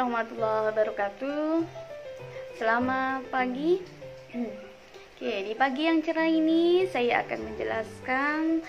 warahmatullahi wabarakatuh. Selamat pagi. Oke, di pagi yang cerah ini saya akan menjelaskan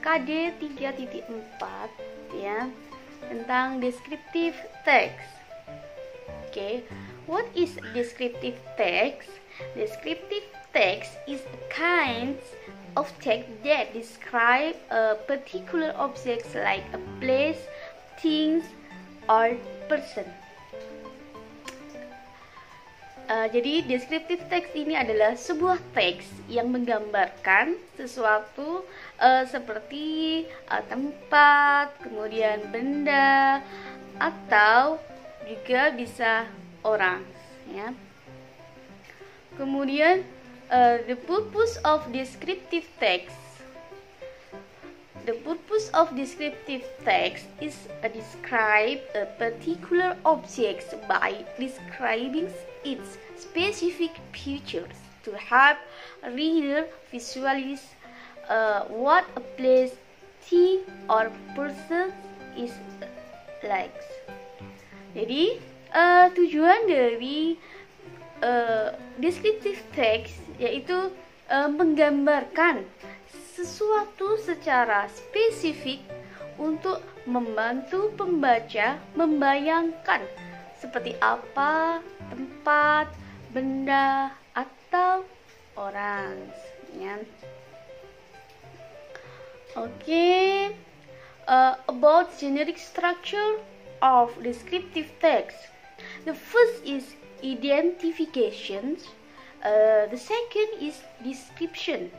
KD 3.4 ya, tentang descriptive text. Oke, what is descriptive text? Descriptive text is a kind of text that describe a particular object like a place, things, or person. Jadi descriptive text ini adalah sebuah teks yang menggambarkan sesuatu seperti tempat, kemudian benda, atau juga bisa orang, ya. Kemudian the purpose of descriptive text. The purpose of descriptive text is to describe a particular object by describing its specific features to help reader visualize what a place, thing, or person is like. Jadi tujuan dari descriptive text yaitu menggambarkan sesuatu secara spesifik untuk membantu pembaca membayangkan seperti apa tempat, benda, atau orang, ya. Oke, about generic structure of descriptive text. The first is identification. The second is description.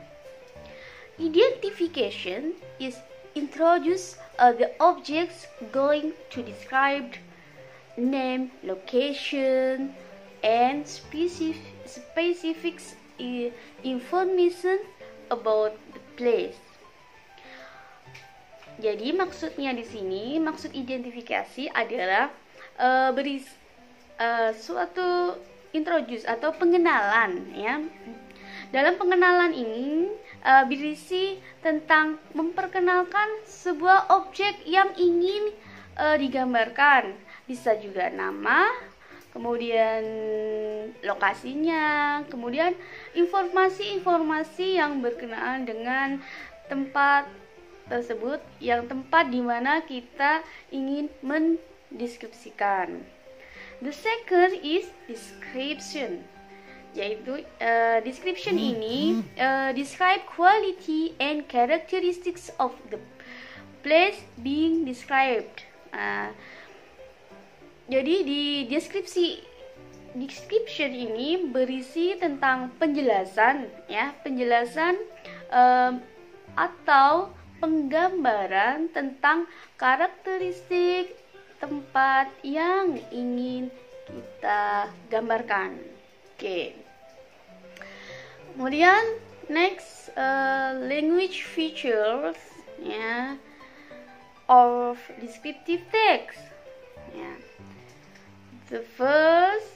Identification is introduce the objects going to describe name, location, and specific information about the place. Jadi maksudnya di sini, maksud identifikasi adalah beri suatu introduce atau pengenalan, ya. Dalam pengenalan ini berisi tentang memperkenalkan sebuah objek yang ingin digambarkan. Bisa juga nama, kemudian lokasinya, kemudian informasi-informasi yang berkenaan dengan tempat tersebut, yang tempat di mana kita ingin mendeskripsikan. The second is description, yaitu description ini describe quality and characteristics of the place being described. Jadi di description ini berisi tentang penjelasan, ya, penjelasan atau penggambaran tentang karakteristik tempat yang ingin kita gambarkan. Oke. Kemudian next language features, ya, of descriptive text. Ya. The first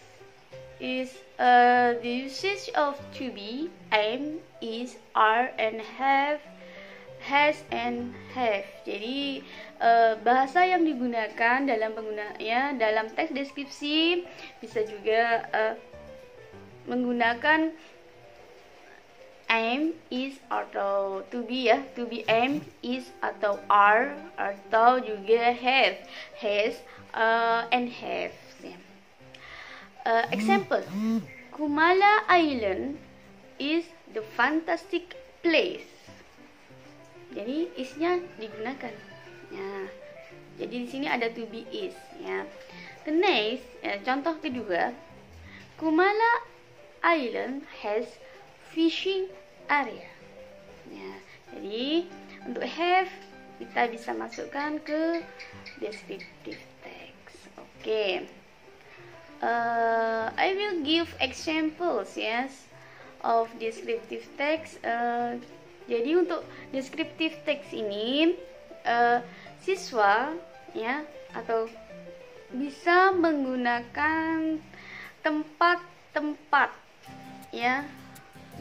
is the usage of to be, am, is, are, and have, has, and have. Jadi bahasa yang digunakan dalam penggunaannya dalam teks deskripsi bisa juga menggunakan am, is, atau to be, ya, to be, am, is, atau are, atau juga have, has, and have. Example, Kumala Island is the fantastic place. Jadi is-nya digunakan, ya. Jadi di sini ada to be is, ya. The next, contoh kedua, Kumala Island has fishing area. Ya, jadi untuk have kita bisa masukkan ke descriptive text. Oke. I will give examples, yes, of descriptive text. Jadi untuk descriptive text ini siswa, ya, atau bisa menggunakan tempat-tempat, ya,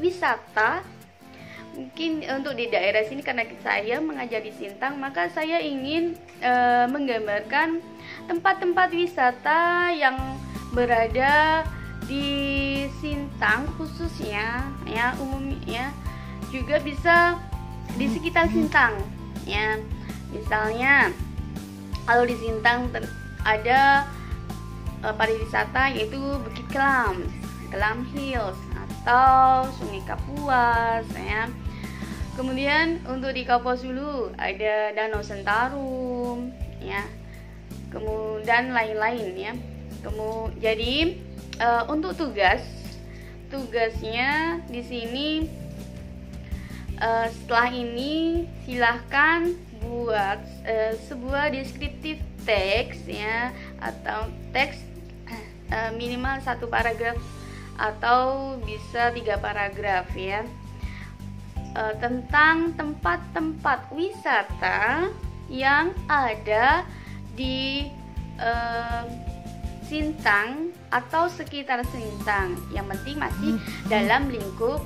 wisata, Mungkin untuk di daerah sini karena saya mengajar di Sintang, maka saya ingin menggambarkan tempat-tempat wisata yang berada di Sintang khususnya ya, umumnya juga bisa di sekitar Sintang ya. Misalnya kalau di Sintang ada pariwisata yaitu Bukit Kelam, Kelam Hills atau Sungai Kapuas ya. Kemudian untuk di Kapuas Hulu ada Danau Sentarum ya. Kemudian lain-lain ya. Jadi untuk tugasnya di sini setelah ini silahkan buat sebuah deskriptif teks ya, atau teks minimal 1 paragraf atau bisa 3 paragraf ya, tentang tempat-tempat wisata yang ada di Sintang atau sekitar Sintang. Yang penting masih dalam lingkup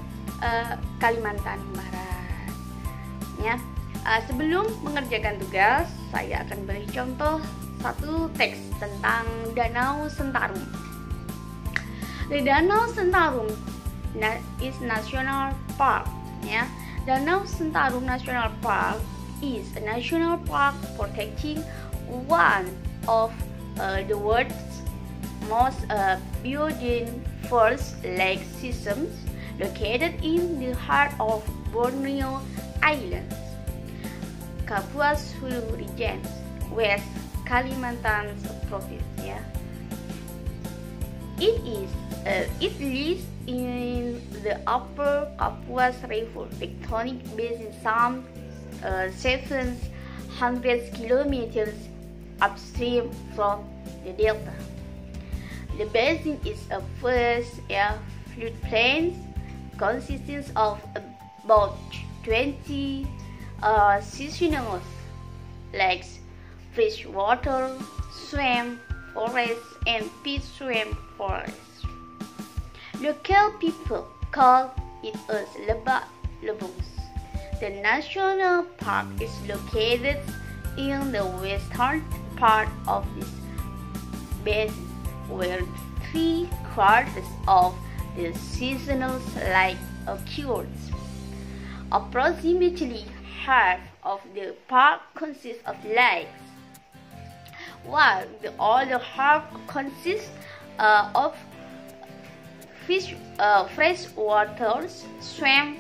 Kalimantan Barat ya. Sebelum mengerjakan tugas, saya akan beri contoh satu teks tentang Danau Sentarum. The Danau Sentarum is National Park ya. Danau Sentarum National Park is a national park protecting one of the world's most biodiverse lake systems, located in the heart of Borneo Islands, Kapuas Hulu Region, West Kalimantan Province ya. It lies in the upper Kapuas River tectonic basin, some 700 kilometers upstream from the delta. The basin is a vast floodplain consisting of about 20 seasonal lakes, freshwater swamp forests, and peat swamp forests. Local people call it as Lebak Lebus. The national park is located in the western part of this basin, where 3/4 of the seasonal lake occurs. Approximately half of the park consists of lakes, while the other half consists of freshwater swamp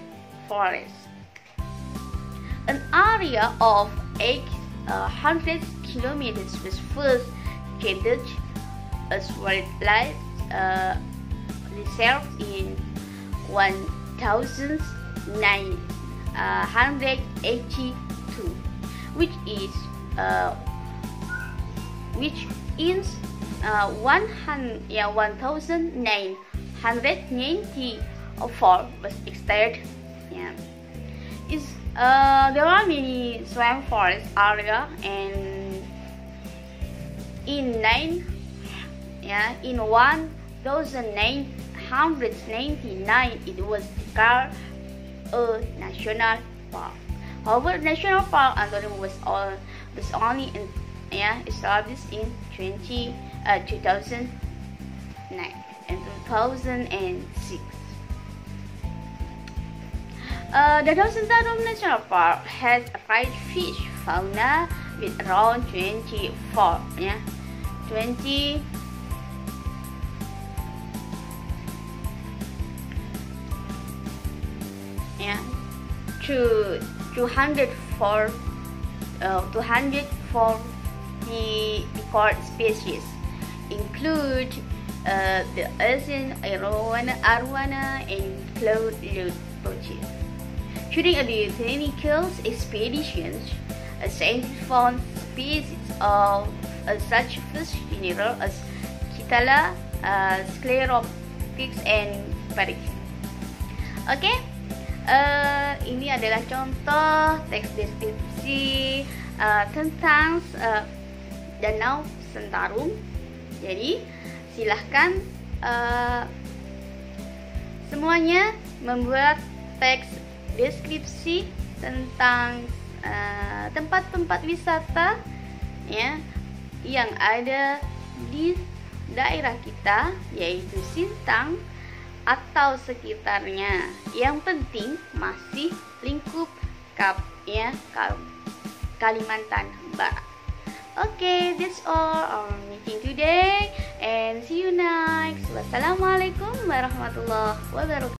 forests. An area of 800 kilometers was first created as wildlife reserve in 1982, which is 1994 was extended. Yeah. There are many swamp forest area, and in 1999 it was declared a national park. However, national park Antonium was only established in 2009 and 2006. The Danau Sentarum National Park has a rich fish fauna with around 204 record species, include the Asian arowana and cloud-lewd roaches. During a botanical expedition, a scientist found species of such fish genera as Chitala, Scleropix, and Parix. Oke, ini adalah contoh teks deskripsi tentang Danau Sentarum. Jadi silahkan semuanya membuat teks deskripsi tentang tempat-tempat wisata ya yang ada di daerah kita, yaitu Sintang atau sekitarnya. Yang penting masih lingkup Kalimantan Barat. Okay, that's all our meeting today and see you next. Wassalamualaikum warahmatullahi wabarakatuh.